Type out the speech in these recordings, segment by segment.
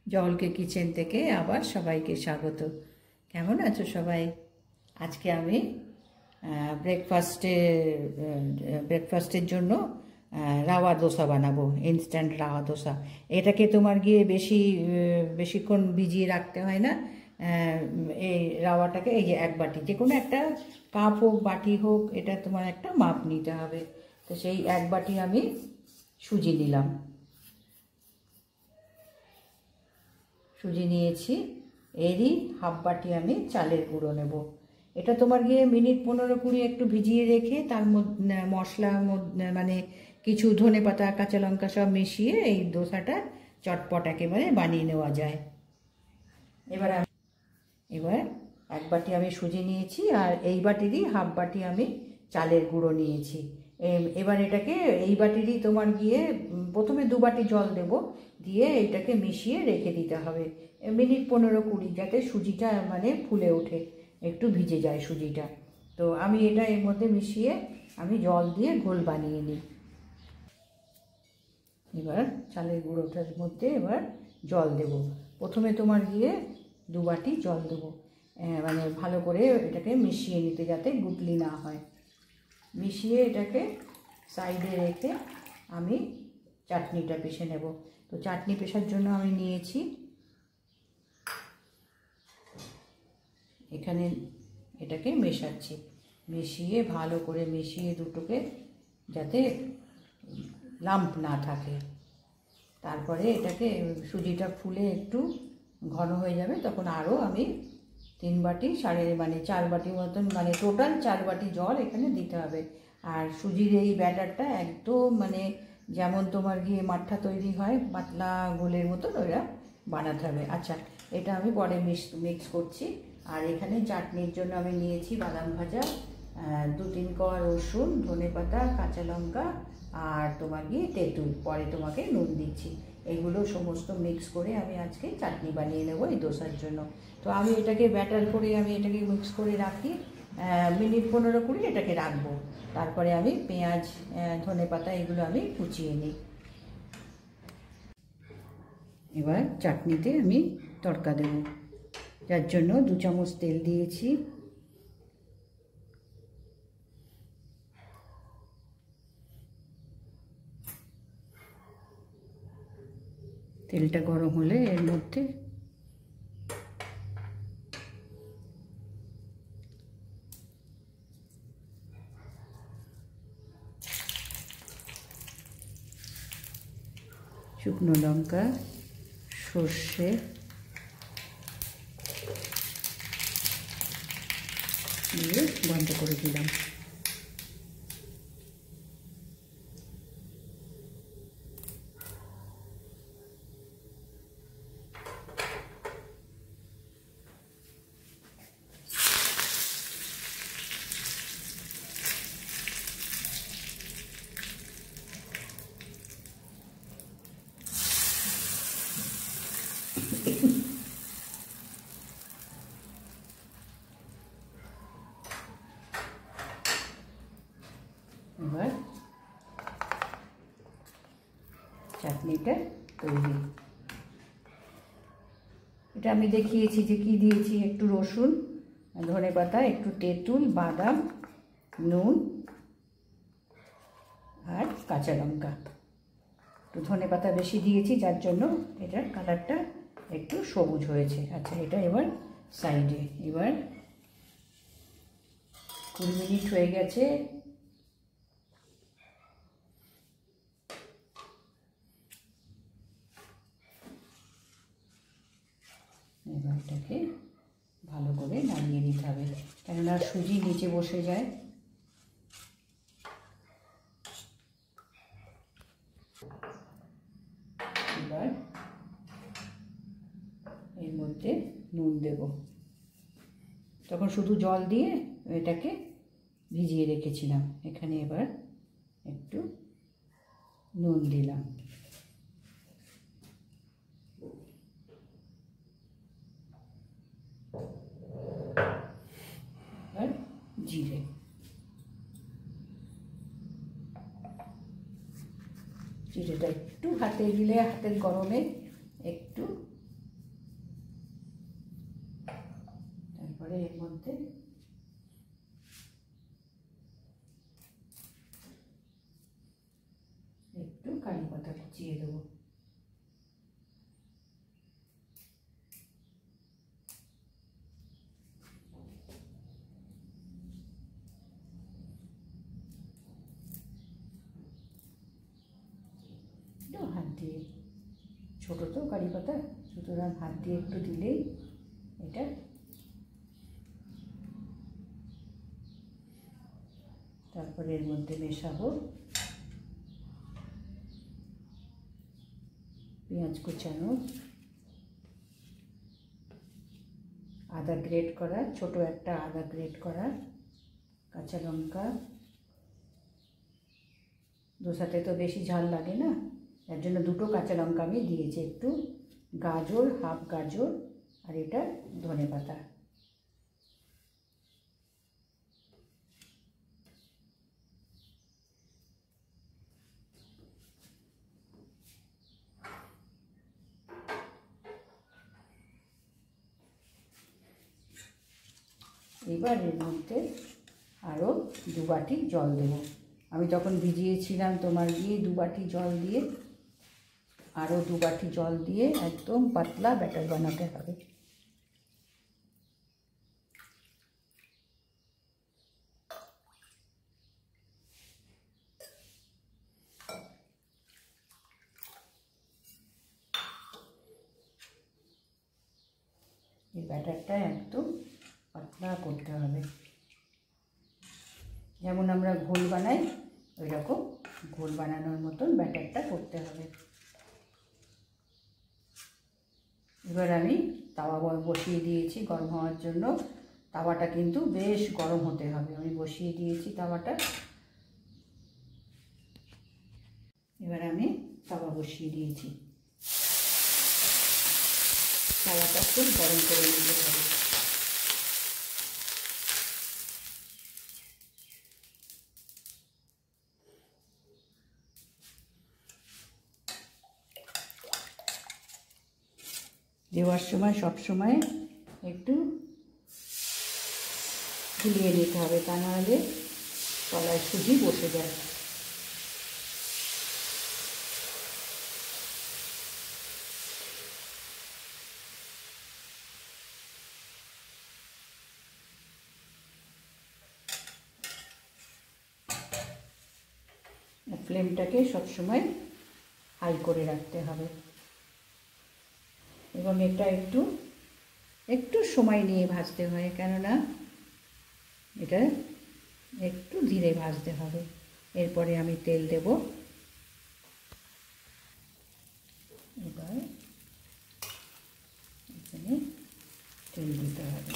জলকে কিচেন থেকে আবার সবাইকে স্বাগত। কেমন আছো সবাই? আজকে আমি ব্রেকফাস্টের জন্য রাওয়া দোসা বানাবো, ইনস্ট্যান্ট রাওয়া দোসা। এটাকে তোমার গিয়ে বেশিক্ষণ ভিজিয়ে রাখতে হয় না। এই রাওয়াটাকে এই যে এক বাটি, যে কোনো একটা কাপ হোক বাটি হোক, এটা তোমার একটা মাপ নিতে হবে। তো সেই এক বাটি আমি সুজি নিলাম, সুজি নিয়েছি। এরই হাফ বাটি আমি চালের গুঁড়ো নেব। এটা তোমার গিয়ে মিনিট 15-20 একটু ভিজিয়ে রেখে তার মধ্যে মশলা মানে কিছু ধনেপাতা কাঁচা লঙ্কা সব মিশিয়ে এই দোসাটা চটপট একেবারে বানিয়ে নেওয়া যায়। এবার এক বাটি আমি সুজি নিয়েছি, আর এই বাটিরই হাফ বাটি আমি চালের গুঁড়ো নিয়েছি। এবার এটাকে এই বাটিরই তোমার গিয়ে প্রথমে 2 বাটি জল দেব, দিয়ে এটাকে মিশিয়ে রেখে দিতে হবে মিনিট 15-20, যাতে সুজিটা মানে ফুলে ওঠে, একটু ভিজে যায় সুজিটা। তো আমি এটা এর মধ্যে মিশিয়ে আমি জল দিয়ে ঘোল বানিয়ে নিই। এবার চালের গুঁড়োটার মধ্যে এবার জল দেব। প্রথমে তোমার গিয়ে 2 বাটি জল দেবো, মানে ভালো করে এটাকে মিশিয়ে নিতে, যাতে গুটলি না হয়। মিশিয়ে এটাকে সাইডে রেখে আমি চাটনিটা পিষে নেব। তো চাটনি পেষার জন্য আমি নিয়েছি এখানে, এটাকে মেশাচ্ছি, মিশিয়ে ভালো করে মিশিয়ে দুটোকে যাতে লাম্প না থাকে। তারপরে এটাকে সুজিটা ফুলে একটু ঘন হয়ে যাবে, তখন আরও আমি 3 বাটি 4 বাটি মতন, মানে টোটাল 4 বাটি জল এখানে দিতে হবে। আর সুজির এই ব্যাটারটা একদম মানে যেমন তোমার গিয়ে মাঠা তৈরি হয় পাতলা গোলের মতন, ওরা বানাতে হবে। আচ্ছা, এটা আমি পরে মিক্স করছি। আর এখানে চাটনির জন্য আমি নিয়েছি বাদাম ভাজা, 2-3 কোয়া রসুন, ধনেপাতা, কাঁচা লঙ্কা, আর তোমার গিয়ে তেঁতুল। পরে তোমাকে নুন দিচ্ছি। এগুলো সমস্ত মিক্স করে আমি আজকে চাটনি বানিয়ে নেব এই দোসার জন্য। তো আমি এটাকে ব্যাটার করে আমি এটাকে মিক্স করে রাখি, মিনিট 15-20 এটাকে রাখবো। তারপরে আমি পেঁয়াজ, ধনেপাতা এগুলো আমি কুচিয়ে নিই। এবার চাটনিতে আমি তড়কা দেব, যার জন্য 2 চামচ তেল দিয়েছি। তেলটা গরম হলে এর মধ্যে শুকনো লঙ্কা, সর্ষে দিয়ে বন্ধ করে দিলাম। এবার চাটনিটা তৈরি। এটা আমি দেখিয়েছি যে কি দিয়েছি, একটু রসুন, ধনেপাতা, একটু তেঁতুল, বাদাম, নুন আর কাঁচা লঙ্কা। একটু ধনেপাতা বেশি দিয়েছি, যার জন্য এটার কালারটা একটু সবুজ হয়েছে। আচ্ছা, এটা এবার সাইডে। এবার 20 মিনিট হয়ে গেছে। এবার এটাকে ভালো করে নাড়িয়ে নিতে হবে, কেননা সুজি নিচে বসে যায়। এবার এর মধ্যে নুন দেব। তখন শুধু জল দিয়ে এটাকে ভিজিয়ে রেখেছিলাম, এখানে এবার একটু নুন দিলাম। আর জিরে, জিরেটা একটু হাতে দিলে, হাতের গরমে একটু তারপরে এর মধ্যে একটু কারি পাতা কুচিয়ে দেবো। হাত দিয়ে, ছোটো তো কারি পাতা, সুতরাং হাত দিয়ে একটু দিলেই এটা তারপরে এর মধ্যে মেশাবো পেঁয়াজ কুচানো, আদা গ্রেট করা, ছোট একটা আদা গ্রেট করা, কাঁচা লঙ্কা, দোসাতে তো বেশি ঝাল লাগে না, তার জন্য দুটো কাঁচা লঙ্কা আমি দিয়েছি, একটু গাজর, হাফ গাজর, আর এটা ধনেপাতা। এবার এর মধ্যে আরও 2 বাটি জল দেবো। আমি যখন ভিজিয়েছিলাম তোমার দিয়ে 2 বাটি জল দিয়ে, আরও 2 বাটি জল দিয়ে একদম পাতলা ব্যাটার বানাতে হবে। এই ব্যাটারটা একদম পাতলা করতে হবে, যেমন আমরা ঘোল বানাই ওই রকম ঘোল বানানোর মতন ব্যাটারটা করতে হবে। এবার আমি তাওয়া বসিয়ে দিয়েছি গরম হওয়ার জন্য। তাওয়াটা কিন্তু বেশ গরম হতে হবে। আমি বসিয়ে দিয়েছি তাওয়াটা। এবার আমি তাওয়া বসিয়ে দিয়েছি, তাওয়াটা খুব গরম করে নিতে হবে। দেওয়ার সময় সবসময় একটু ঝুলিয়ে নিতে হবে, তা নাহলে তলায় সুজি বসে যায়। ফ্লেমটাকে সবসময় হাই করে রাখতে হবে এবং এটা একটু সময় নিয়ে ভাজতে হয়, কেননা এটা একটু ধীরে ভাজতে হবে। এরপরে আমি তেল দেব। এবার এখানে তেল দিতে হবে।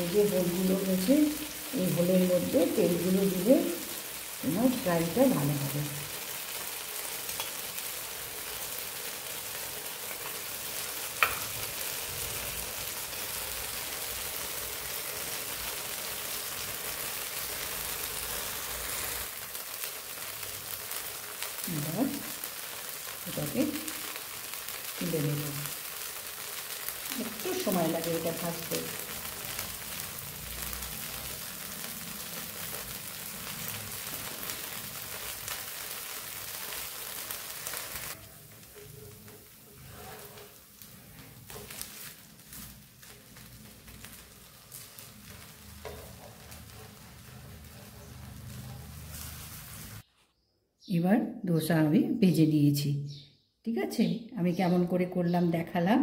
এই যে হোলগুলো রয়েছে, এই হোলের মধ্যে তেলগুলো দিলে তোমার ফ্রাইটা ভালো হবে। এবার এটাকে তুলে নেব। একটু সময় লাগে এটা ভাজতে। এবার ধোসা আমি ভেজে নিয়েছি, ঠিক আছে। আমি কেমন করে করলাম দেখালাম।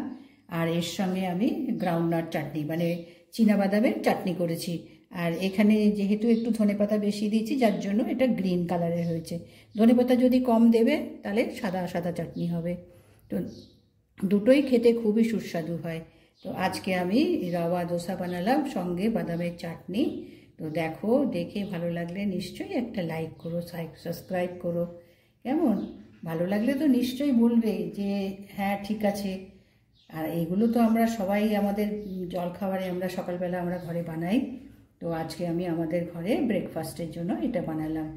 আর এর সঙ্গে আমি গ্রাউন্ডনাট চাটনি মানে চীনাবাদামের চাটনি করেছি। আর এখানে যেহেতু একটু ধনেপাতা বেশি দিয়েছি, যার জন্য এটা গ্রিন কালারের হয়েছে। ধনেপাতা যদি কম দেবে তাহলে সাদা সাদা চাটনি হবে। তো দুটোই খেতে খুবই সুস্বাদু হয়। তো আজকে আমি রাওয়া ধোসা বানালাম, সঙ্গে বাদামের চাটনি। তো দেখো, দেখে ভালো লাগলে নিশ্চয়ই একটা লাইক করো, সাবস্ক্রাইব করো। কেমন ভালো লাগলে তো নিশ্চয়ই বলবে যে হ্যাঁ ঠিক আছে। আর এইগুলো তো আমরা সবাই আমাদের জলখাবারে আমরা সকালবেলা আমরা ঘরে বানাই। তো আজকে আমি আমাদের ঘরে ব্রেকফাস্টের জন্য এটা বানালাম।